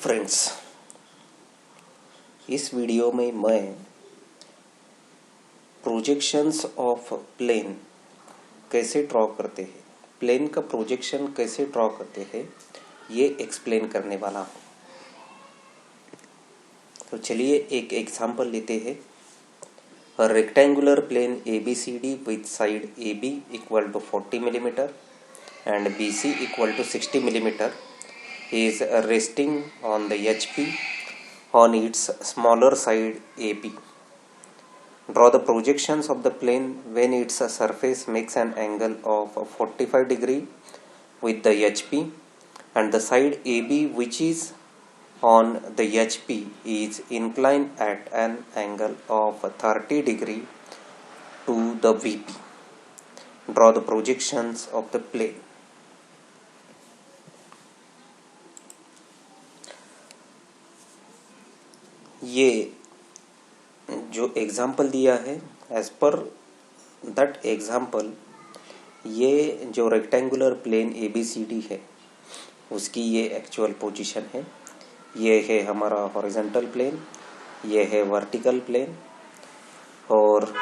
Friends, इस video में मैं प्रोजेक्शंस ऑफ प्लेन कैसे ड्रॉ करते हैं, प्लेन का प्रोजेक्शन कैसे ड्रॉ करते हैं, ये एक्सप्लेन करने वाला हूँ। तो चलिए एक एग्जांपल लेते हैं। A rectangular plane ABCD with side AB equal to 40 mm and BC equal to 60 mm is resting on the HP on its smaller side AB. Draw the projections of the plane when its surface makes an angle of 45 degree with the HP and the side AB which is on the HP is inclined at an angle of 30 degree to the VP. Draw the projections of the plane. ये जो example दिया है, as per that example, ये जो rectangular plane ABCD है उसकी ये actual position है। ये है हमारा हॉरिजॉन्टल प्लेन, ये है वर्टिकल प्लेन, और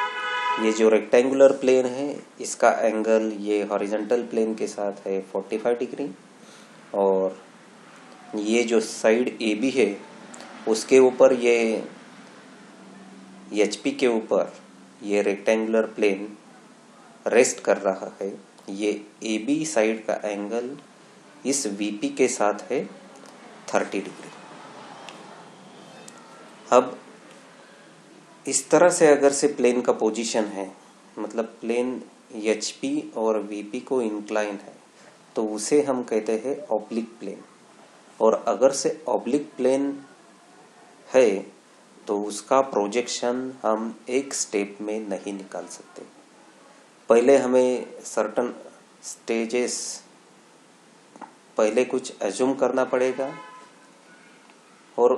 ये जो रेक्टेंगुलर प्लेन है इसका एंगल ये हॉरिजॉन्टल प्लेन के साथ है 45 डिग्री, और ये जो साइड AB है उसके ऊपर ये HP के ऊपर ये रेक्टेंगुलर प्लेन रेस्ट कर रहा है। ये AB साइड का एंगल इस VP के साथ है 30 डिग्री। अब इस तरह से अगर से प्लेन का पोजीशन है, मतलब प्लेन HP और VP को इंक्लाइन है, तो उसे हम कहते हैं ऑब्लिक प्लेन। और अगर से ऑब्लिक प्लेन है तो उसका प्रोजेक्शन हम एक स्टेप में नहीं निकाल सकते। पहले हमें सर्टन स्टेजेस पहले कुछ एज्यूम करना पड़ेगा, और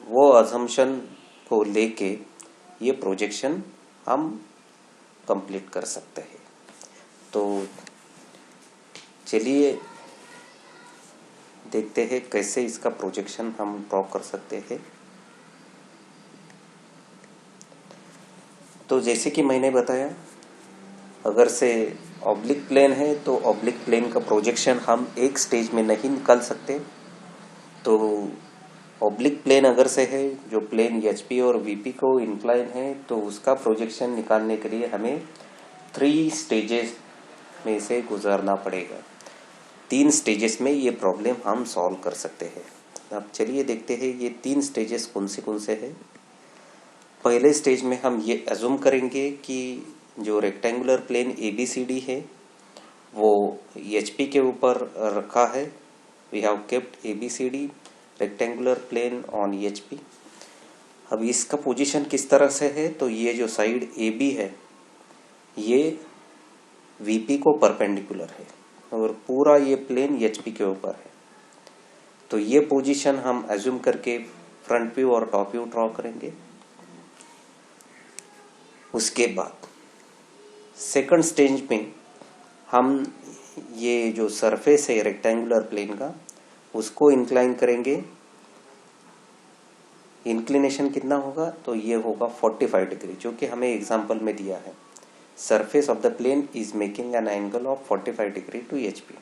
वो अजम्पशन को लेके ये प्रोजेक्शन हम कंप्लीट कर सकते हैं। तो चलिए देखते हैं कैसे इसका प्रोजेक्शन हम ड्रॉ कर सकते हैं। तो जैसे कि मैंने बताया, अगर से ऑब्लिक प्लेन है तो ऑब्लिक प्लेन का प्रोजेक्शन हम एक स्टेज में नहीं निकाल सकते। तो ऑब्लिक प्लेन अगर से है, जो प्लेन HP और VP को इंक्लाइन है, तो उसका प्रोजेक्शन निकालने के लिए हमें 3 स्टेजेस में से गुजरना पड़ेगा। 3 स्टेजेस में ये प्रॉब्लम हम सॉल्व कर सकते हैं। अब चलिए देखते हैं ये 3 स्टेजेस कौन से है। पहले स्टेज में हम ये एज्यूम करेंगे कि जो रेक्टेंगुलर प्लेन ABCD है वो HP के ऊपर रखा है। We have kept ABCD rectangular plane on HP। अब इसका पोजीशन किस तरह से है, तो ये जो साइड AB है ये VP को परपेंडिकुलर है और पूरा ये प्लेन HP के ऊपर है। तो ये पोजीशन हम एज्यूम करके फ्रंट व्यू और टॉप व्यू ड्रॉ करेंगे। उसके बाद सेकंड स्टेज में हम ये जो सरफेस है रेक्टेंगुलर प्लेन का उसको इंक्लाइन करेंगे। इंक्लिनेशन कितना होगा, तो ये होगा 45 डिग्री, जो कि हमें एग्जांपल में दिया है। Surface of the plane is making an angle of 45 degree to HP।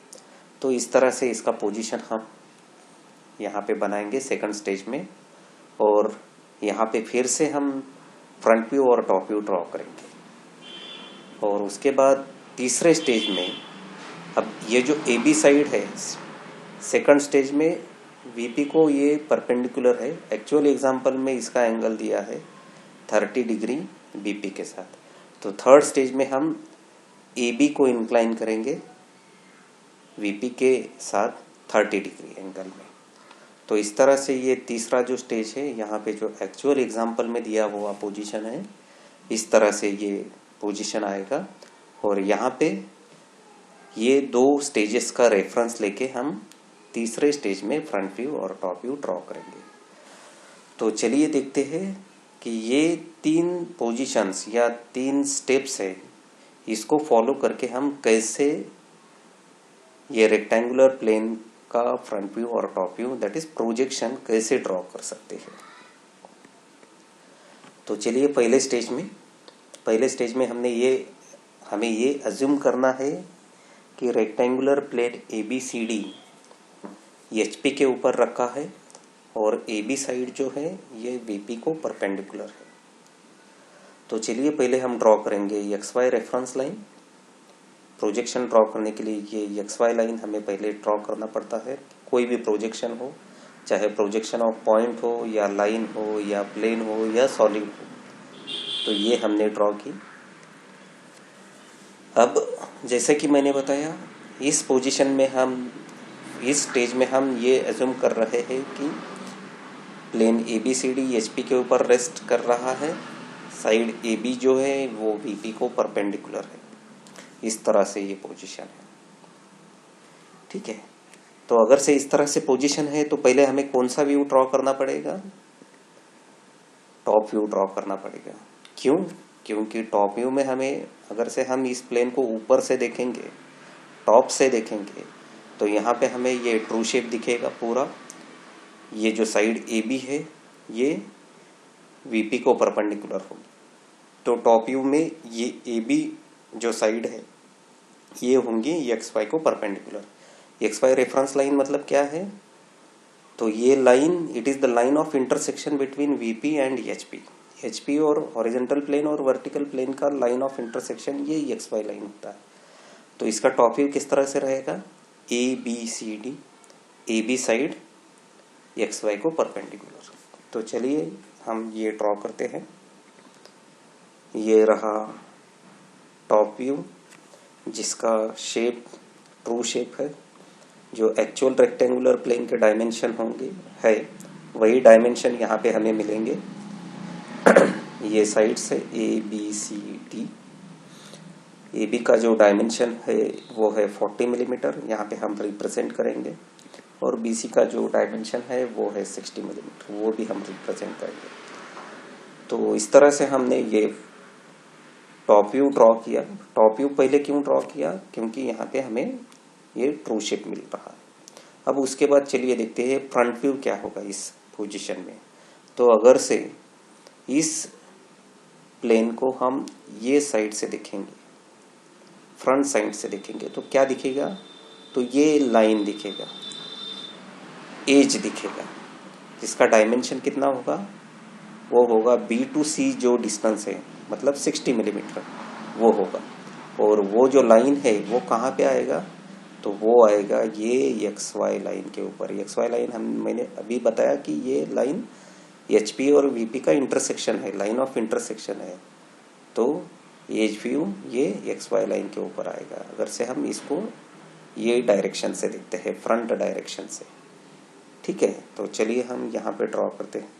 तो इस तरह से इसका पोजीशन हम यहाँ पे बनाएंगे सेकंड स्टेज में, और यहाँ पे फिर से हम फ्रंट व्यू और टॉप व्यू ड्रॉ करेंगे। और उसके बाद तीसरे स्टेज में, अब ये जो AB साइड है सेकंड स्टेज में VP को ये परपेंडिकुलर है। एक्चुअल एग्जांपल में इसका एंगल दिया है 30 डिग्री BP के साथ। तो थर्ड स्टेज में हम AB को इंक्लाइन करेंगे VP के साथ 30 डिग्री एंगल में। तो इस तरह से ये तीसरा जो स्टेज है, यहाँ पे जो एक्चुअल एग्जांपल में दिया हुआ पोजीशन है, इस तरह से ये पोजीशन आएगा। और यहाँ पे ये 2 स्टेजेस का रेफरेंस लेके हम तीसरे स्टेज में फ्रंट व्यू और टॉप व्यू ड्रॉ करेंगे। तो चलिए देखते हैं कि ये 3 पोजीशंस या 3 स्टेप्स है, इसको फॉलो करके हम कैसे ये रेक्टेंगुलर प्लेन का फ्रंट व्यू और top view that is projection कैसे ड्रॉ कर सकते हैं। तो चलिए पहले स्टेज में हमें ये अज्यूम करना है कि रेक्टेंगुलर प्लेट ABCD HP के ऊपर रखा है और AB साइड जो है ये VP को परपेंडिकुलर है। तो चलिए पहले हम ड्रॉ करेंगे XY reference line. Projection draw करने के लिए ये XY लाइन हमें पहले ड्रॉ करना पड़ता है। कोई भी प्रोजेक्शन हो, चाहे प्रोजेक्शन ऑफ पॉइंट हो या लाइन हो या प्लेन हो या सॉलिड हो, तो ये हमने ड्रॉ की। अब जैसे कि मैंने बताया, इस पोजीशन में इस स्टेज में हम ये अज्यूम कर रहे हैं कि प्लेन ABCD HP के ऊपर रेस्ट कर रहा है, साइड AB जो है वो VP को परपेंडिकुलर है। इस तरह से ये पोजीशन है, ठीक है। तो अगर से इस तरह से पोजीशन है तो पहले हमें कौन सा व्यू ड्रॉ करना पड़ेगा? टॉप व्यू ड्रॉ करना पड़ेगा। क्यों? क्योंकि टॉप व्यू में अगर से हम इस प्लेन को ऊपर से देखेंगे, टॉप से देखेंगे, तो यहाँ पे हमें ये ट्रू शेप दिखेगा पूरा। ये जो साइड AB है ये VP को परपेंडिकुलर होगी। तो टॉप व्यू में ये AB जो साइड है ये होंगी XY को परपेंडिकुलर। XY रेफरेंस लाइन मतलब क्या है? तो ये line, it is the line of intersection between VP and HP और हॉरिजॉन्टल प्लेन और वर्टिकल प्लेन का लाइन ऑफ इंटरसेक्शन ये XY लाइन होता है। तो इसका टॉप व्यू किस तरह से रहेगा? ABCD, AB साइड XY को परपेंडिकुलर। तो चलिए हम ये ड्रॉ करते हैं। ये रहा टॉप व्यू जिसका शेप ट्रू शेप है, जो एक्चुअल रेक्टेंगुलर प्लेन के डायमेंशन होंगे है वही डायमेंशन यहाँ पे हमें मिलेंगे। ये साइड से ABCD, AB का जो डायमेंशन है वो है 40 मिलीमीटर, यहाँ पे हम रिप्रेजेंट करेंगे, और BC का जो डायमेंशन है वो है 60 मिलीमीटर, वो भी हम रिप्रेजेंट करेंगे। तो इस तरह से हमने ये टॉप व्यू ड्रॉ किया। टॉप व्यू पहले क्यों ड्रॉ किया? क्योंकि यहाँ पे हमें ये ट्रू शेप मिल रहा है। अब उसके बाद चलिए देखते हैं फ्रंट व्यू क्या होगा इस पोजीशन में। तो अगर से इस प्लेन को हम ये साइड से देखेंगे, फ्रंट साइड से देखेंगे, तो क्या दिखेगा? तो ये लाइन दिखेगा, एज दिखेगा, जिसका डायमेंशन कितना होगा? वो होगा B to C जो डिस्टेंस है, मतलब 60 मिलीमीटर वो होगा। और वो जो लाइन है वो कहाँ पे आएगा? तो वो आएगा ये XY लाइन के ऊपर। XY लाइन मैंने अभी बताया कि ये लाइन HP और VP का इंटरसेक्शन है, लाइन ऑफ इंटरसेक्शन है। तो एज व्यू ये XY लाइन के ऊपर आएगा अगर से हम इसको ये डायरेक्शन से देखते हैं, फ्रंट डायरेक्शन से, ठीक है। तो चलिए हम यहाँ पे ड्रॉ करते हैं।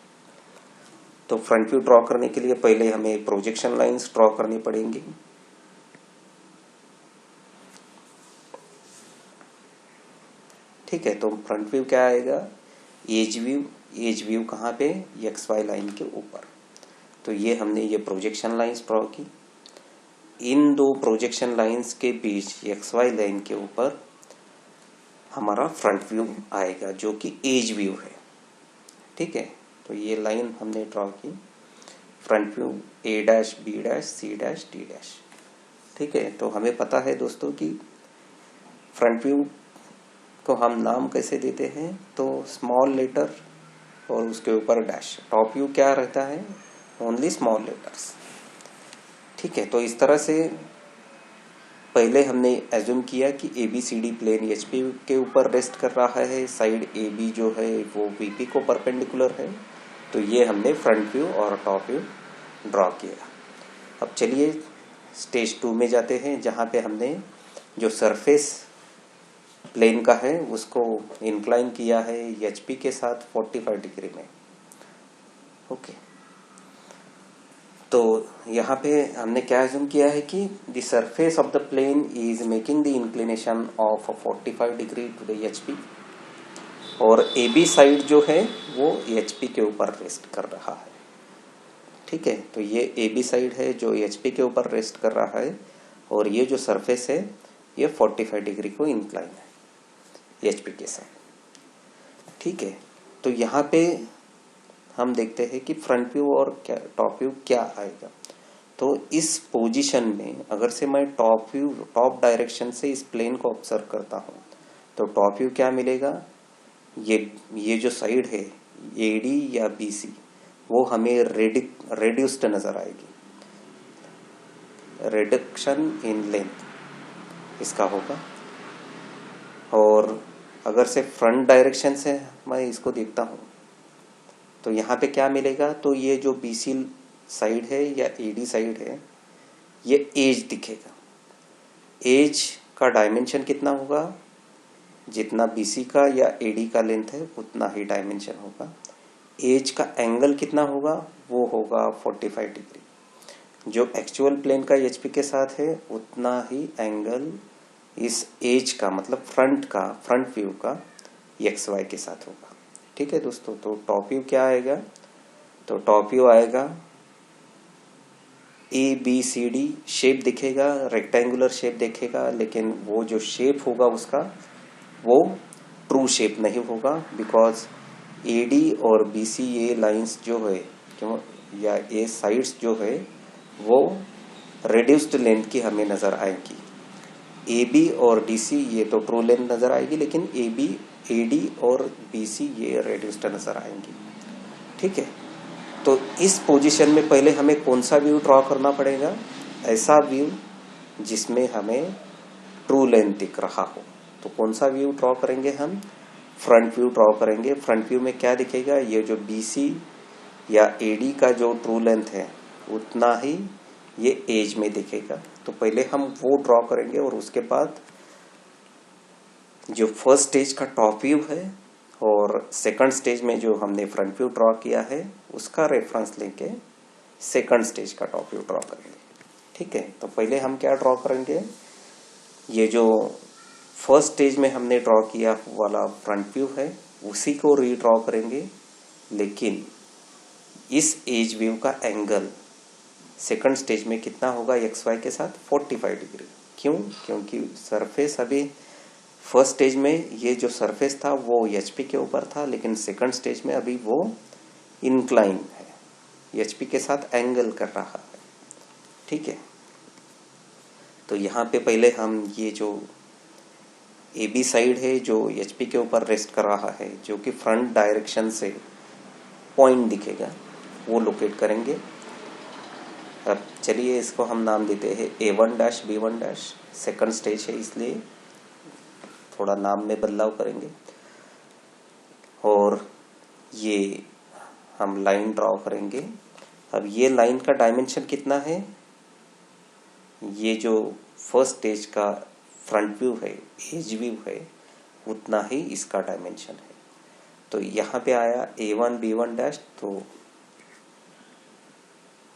तो फ्रंट व्यू ड्रॉ करने के लिए पहले हमें प्रोजेक्शन लाइंस ड्रॉ करनी पड़ेंगी। ठीक है, तो फ्रंट व्यू क्या आएगा? एज व्यू कहाँ पे? XY लाइन के ऊपर। तो ये हमने ये प्रोजेक्शन लाइंस ड्रॉ की। इन दो प्रोजेक्शन लाइंस के बीच XY लाइन के ऊपर हमारा फ्रंट व्यू आएगा जो कि एज व्यू है, ठीक है। तो ये लाइन हमने ड्रॉ की, front view A', B', C', D', ठीक है। तो हमें पता है दोस्तों कि फ्रंट व्यू को हम नाम कैसे देते हैं? तो स्मॉल लेटर और उसके ऊपर डैश। टॉप व्यू क्या रहता है? ओनली स्मॉल लेटर्स, ठीक है। तो इस तरह से पहले हमने एज्यूम किया कि ABCD प्लेन HP के ऊपर रेस्ट कर रहा है, साइड AB जो है वो VP को परपेंडिकुलर है। तो ये हमने फ्रंट व्यू और टॉप व्यू ड्रॉ किया। अब चलिए स्टेज 2 में जाते हैं, जहाँ पे हमने जो सरफेस प्लेन का है उसको इंक्लाइन किया है HP के साथ 45 डिग्री में, ओके। तो यहाँ पे हमने क्या एज्यूम किया है कि the surface of the plane is making the inclination of 45 degree to the HP, और AB साइड जो है वो HP के ऊपर रेस्ट कर रहा है, ठीक है। तो ये AB साइड है जो HP के ऊपर रेस्ट कर रहा है, और ये जो सरफेस है ये 45 डिग्री को इंक्लाइन है HP के साथ। ठीक है, तो यहाँ पे हम देखते हैं कि फ्रंट व्यू और क्या टॉप व्यू क्या आएगा। तो इस पोजीशन में अगर से मैं टॉप व्यू, टॉप डायरेक्शन से इस प्लेन को ऑब्जर्व करता हूँ तो टॉप व्यू क्या मिलेगा, ये जो साइड है एडी या बीसी वो हमें रेड्यूस्ड नजर आएगी, रिडक्शन इन लेंथ इसका होगा। और अगर से फ्रंट डायरेक्शन से मैं इसको देखता हूँ तो यहाँ पे क्या मिलेगा, तो ये जो बीसी साइड है या एडी साइड है ये एज दिखेगा। एज का डायमेंशन कितना होगा, जितना बीसी का या एडी का लेंथ है उतना ही डायमेंशन होगा। एज का एंगल कितना होगा, वो होगा 45 डिग्री। जो एक्चुअल प्लेन का एचपी के साथ है उतना ही एंगल इस एज का मतलब फ्रंट व्यू का एक्स वाई के साथ होगा। ठीक है दोस्तों, तो टॉप व्यू क्या आएगा, तो टॉप व्यू आएगा ABCD शेप दिखेगा, रेक्टेंगुलर शेप दिखेगा, लेकिन वो जो शेप होगा उसका वो ट्रू शेप नहीं होगा, बिकॉज AD और BC ये लाइंस जो है क्यों या ये साइड्स जो है वो रिड्यूस्ड लेंथ की हमें नजर आएगी। AB और DC ये तो ट्रू लेंथ नजर आएगी, लेकिन AD और BC ये रिड्यूस्ड नजर आएंगी। ठीक है, तो इस पोजीशन में पहले हमें कौन सा व्यू ड्रॉ करना पड़ेगा, ऐसा व्यू जिसमें हमें ट्रू लेंथ दिख रहा हो। तो कौन सा व्यू ड्रॉ करेंगे हम, फ्रंट व्यू ड्रॉ करेंगे। फ्रंट व्यू में क्या दिखेगा, ये जो BC या AD का जो ट्रू लेंथ है उतना ही ये एज में दिखेगा। तो पहले हम वो ड्रॉ करेंगे और उसके बाद जो फर्स्ट स्टेज का टॉप व्यू है और सेकंड स्टेज में जो हमने फ्रंट व्यू ड्रॉ किया है उसका रेफरेंस लेके सेकंड स्टेज का टॉप व्यू ड्रॉ करेंगे। ठीक है, तो पहले हम क्या ड्रॉ करेंगे, ये जो फर्स्ट स्टेज में हमने ड्रॉ किया वाला फ्रंट व्यू है उसी को रीड्रॉ करेंगे, लेकिन इस एज व्यू का एंगल सेकंड स्टेज में कितना होगा एक्स वाई के साथ 45 डिग्री। क्यों, क्योंकि सरफेस अभी फर्स्ट स्टेज में ये जो सरफेस था वो एचपी के ऊपर था, लेकिन सेकंड स्टेज में अभी वो इंक्लाइन है, एचपी के साथ एंगल कर रहा है। ठीक है, तो यहाँ पे पहले हम ये जो AB साइड है जो एचपी के ऊपर रेस्ट कर रहा है, जो कि फ्रंट डायरेक्शन से पॉइंट दिखेगा, वो लोकेट करेंगे। अब चलिए इसको हम नाम देते हैं A1' B1'। सेकंड स्टेज है इसलिए थोड़ा नाम में बदलाव करेंगे। और ये हम लाइन ड्रॉ करेंगे। अब ये लाइन का डायमेंशन कितना है, ये जो फर्स्ट स्टेज का फ्रंट व्यू है, एज व्यू है, उतना ही इसका डायमेंशन है। तो यहाँ पे आया A1 B1', तो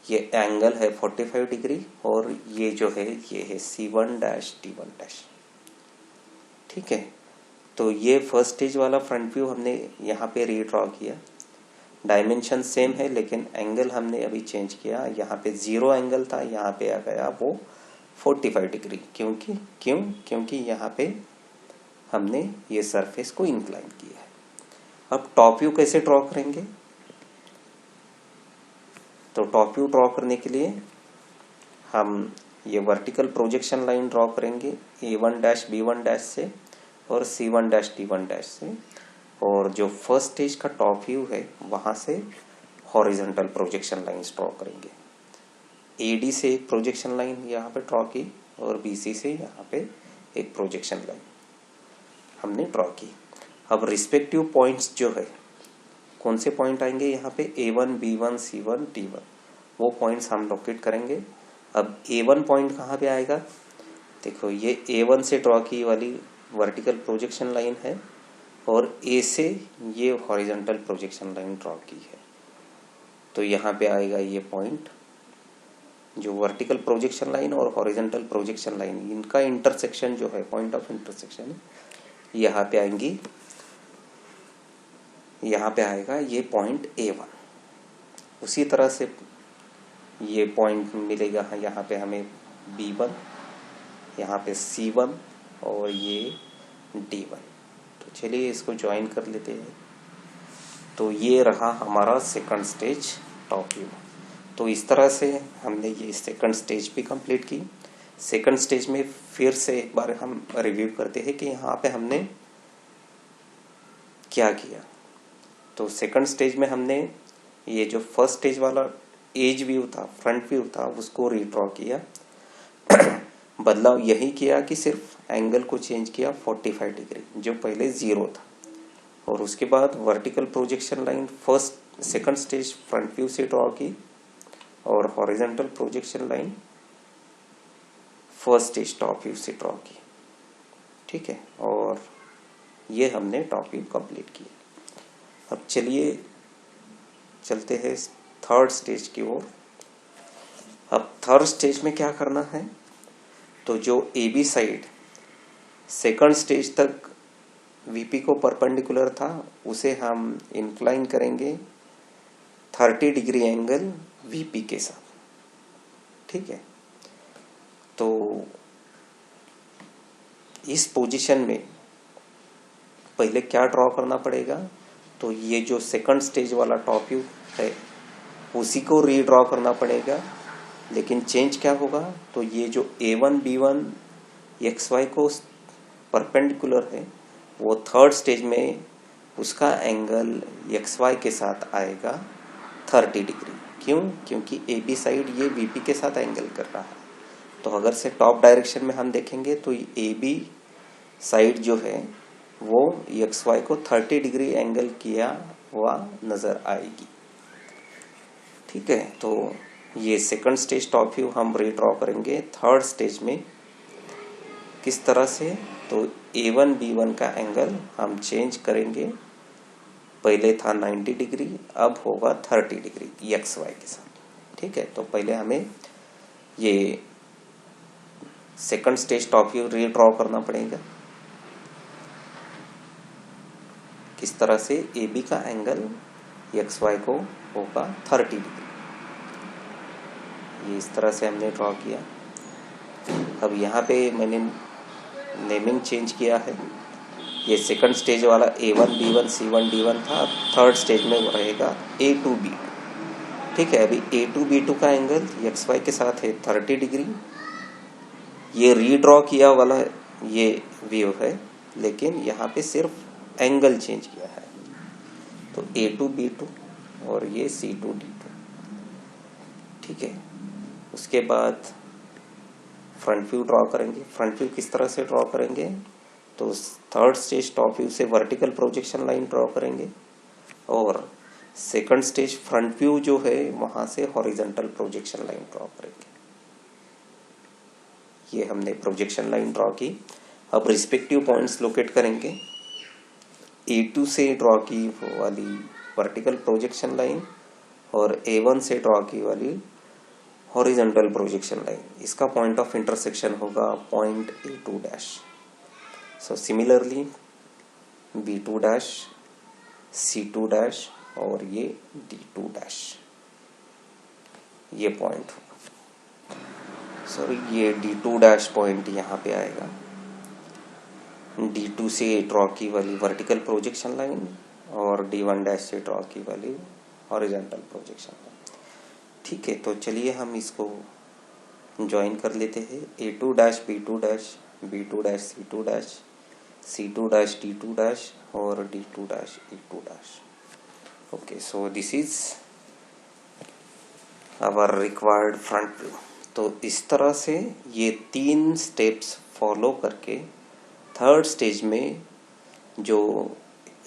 ये एंगल है 45 डिग्री और ये जो है ये है C1' D1'। ठीक है, तो ये फर्स्ट स्टेज वाला फ्रंट व्यू हमने यहाँ पे रीड्रॉ किया। डायमेंशन सेम है लेकिन एंगल हमने अभी चेंज किया, यहाँ पे 0 एंगल था, यहाँ पे आ गया वो 45 डिग्री। क्योंकि यहाँ पे हमने ये सरफेस को इंक्लाइन किया है। अब टॉप व्यू कैसे ड्रॉ करेंगे, तो टॉप व्यू ड्रॉ करने के लिए हम ये वर्टिकल प्रोजेक्शन लाइन ड्रॉ करेंगे A1' B1' से और C1' D1' से, और जो फर्स्ट स्टेज का टॉप व्यू है वहां से हॉरिजॉन्टल प्रोजेक्शन लाइंस ड्रॉ करेंगे। AD से एक प्रोजेक्शन लाइन यहाँ पे ड्रॉ की और BC से यहाँ पे एक प्रोजेक्शन लाइन हमने ड्रॉ की। अब रिस्पेक्टिव पॉइंट्स जो है, कौन से पॉइंट आएंगे यहाँ पे A1 B1 C1 D1, वो पॉइंट्स हम लोकेट करेंगे। अब A1 पॉइंट कहाँ पे आएगा, देखो ये A1 से ड्रॉ की वाली वर्टिकल प्रोजेक्शन लाइन है और A से ये हॉरिजॉन्टल प्रोजेक्शन लाइन ड्रॉ की है। तो यहाँ पे आएगा ये पॉइंट, जो वर्टिकल प्रोजेक्शन लाइन और हॉरिजॉन्टल प्रोजेक्शन लाइन इनका इंटरसेक्शन जो है, पॉइंट ऑफ इंटरसेक्शन यहाँ पे आएंगी, यहाँ पे आएगा ये पॉइंट A1। उसी तरह से ये पॉइंट मिलेगा यहाँ पे हमें B1, यहाँ पे C1 और ये D1। तो चलिए इसको ज्वाइन कर लेते हैं। तो ये रहा हमारा सेकंड स्टेज टॉप व्यू। तो इस तरह से हमने ये सेकंड स्टेज भी कंप्लीट की। सेकंड स्टेज में फिर से एक बार हम रिव्यू करते हैं कि यहाँ पे हमने क्या किया। तो सेकंड स्टेज में हमने ये जो फर्स्ट स्टेज वाला एज व्यू था, फ्रंट व्यू था, उसको रीड्रॉ किया। बदलाव यही किया कि सिर्फ एंगल को चेंज किया 45 डिग्री, जो पहले 0 था। और उसके बाद vertical projection line first second stage front view से ड्रॉ की और horizontal projection line first stage top view से ड्रॉ की। ठीक है, और ये हमने टॉप व्यू कंप्लीट किया। अब चलिए चलते हैं थर्ड स्टेज की ओर। अब थर्ड स्टेज में क्या करना है, तो जो A B side second stage तक वीपी को परपेंडिकुलर था, उसे हम इंक्लाइन करेंगे 30 डिग्री एंगल वीपी के साथ। ठीक है, तो इस पोजीशन में पहले क्या ड्रॉ करना पड़ेगा, तो ये जो सेकंड स्टेज वाला टॉप व्यू है उसी को रीड्रॉ करना पड़ेगा। लेकिन चेंज क्या होगा, तो ये जो A1 B1 XY को परपेंडिकुलर है, वो थर्ड स्टेज में उसका एंगल XY के साथ आएगा 30 डिग्री। क्यों? क्योंकि AB साइड ये VP के साथ एंगल कर रहा है। तो अगर से टॉप डायरेक्शन में हम देखेंगे तो AB साइड जो है वो XY को 30 डिग्री एंगल किया हुआ नजर आएगी। ठीक है, तो ये सेकंड स्टेज टॉप व्यू हम रीड्रॉ करेंगे थर्ड स्टेज में। किस तरह से, तो A1 B1 का एंगल हम चेंज करेंगे। पहले था 90 डिग्री, अब होगा 30 डिग्री XY के साथ। ठीक है, तो पहले हमें ये second stage top view redraw करना पड़ेगा। किस तरह से, AB का एंगल XY को होगा 30 डिग्री। ये इस तरह से हमने ड्रॉ किया। अब यहाँ पे मैंने नेमिंग चेंज किया है। ये सेकंड स्टेज वाला A1 B1 C1 D1 था, थर्ड स्टेज में वो रहेगा A2 B2। ठीक है, अभी A2 B2 का एंगल XY के साथ है 30 डिग्री। ये रीड्रॉ किया वाला ये व्यू है, लेकिन यहाँ पे सिर्फ एंगल चेंज किया है। तो A2 B2 और ये C2 D2। ठीक है, उसके बाद फ्रंट व्यू ड्रॉ करेंगे। फ्रंट व्यू किस तरह से ड्रॉ करेंगे, तो थर्ड स्टेज टॉप व्यू से वर्टिकल प्रोजेक्शन लाइन ड्रॉ करेंगे और सेकंड स्टेज फ्रंट व्यू जो है वहां से हॉरिजॉन्टल प्रोजेक्शन लाइन ड्रॉ करेंगे। ये हमने प्रोजेक्शन लाइन ड्रॉ की। अब रिस्पेक्टिव पॉइंट्स लोकेट करेंगे। A2 से ड्रॉ की वाली वर्टिकल प्रोजेक्शन लाइन और A1 से ड्रॉ की वाली हॉरिजॉन्टल प्रोजेक्शन लाइन, इसका पॉइंट ऑफ इंटरसेक्शन होगा point A2 dash. So similarly B2 dash, C2 dash और ये D2 डैश, ये पॉइंट होगा। सॉरी, ये D2 डैश पॉइंट यहाँ पे आएगा। D2 से ड्रॉ की वाली वर्टिकल प्रोजेक्शन लाइन और D1 डैश से ड्रॉ की वाली हॉरिजॉन्टल प्रोजेक्शन लाइन। ठीक है, तो चलिए हम इसको ज्वाइन कर लेते हैं। A2 dash B2 dash, B2 dash C2 dash, C2 dash D2 dash और D2 dash E2 dash. Okay, so this is our required front view. तो इस तरह से ये 3 स्टेप्स फॉलो करके थर्ड स्टेज में जो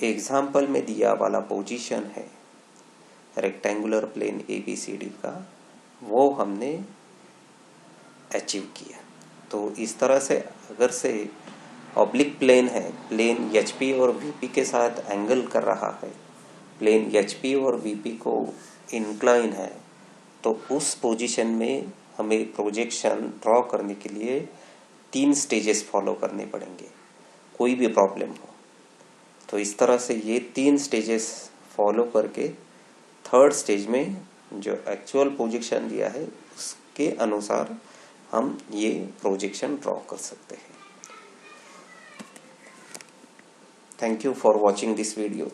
एग्जाम्पल में दिया वाला पोजीशन है रेक्टेंगुलर प्लेन ABCD का, वो हमने अचीव किया। तो इस तरह से अगर से ऑब्लिक प्लेन है, प्लेन HP और VP के साथ एंगल कर रहा है, प्लेन HP और VP को इंक्लाइन है, तो उस पोजीशन में हमें प्रोजेक्शन ड्रॉ करने के लिए 3 स्टेजेस फॉलो करने पड़ेंगे, कोई भी प्रॉब्लम हो। तो इस तरह से ये 3 स्टेजेस फॉलो करके थर्ड स्टेज में जो एक्चुअल प्रोजेक्शन दिया है उसके अनुसार हम ये प्रोजेक्शन ड्रॉ कर सकते हैं। Thank you for watching this video.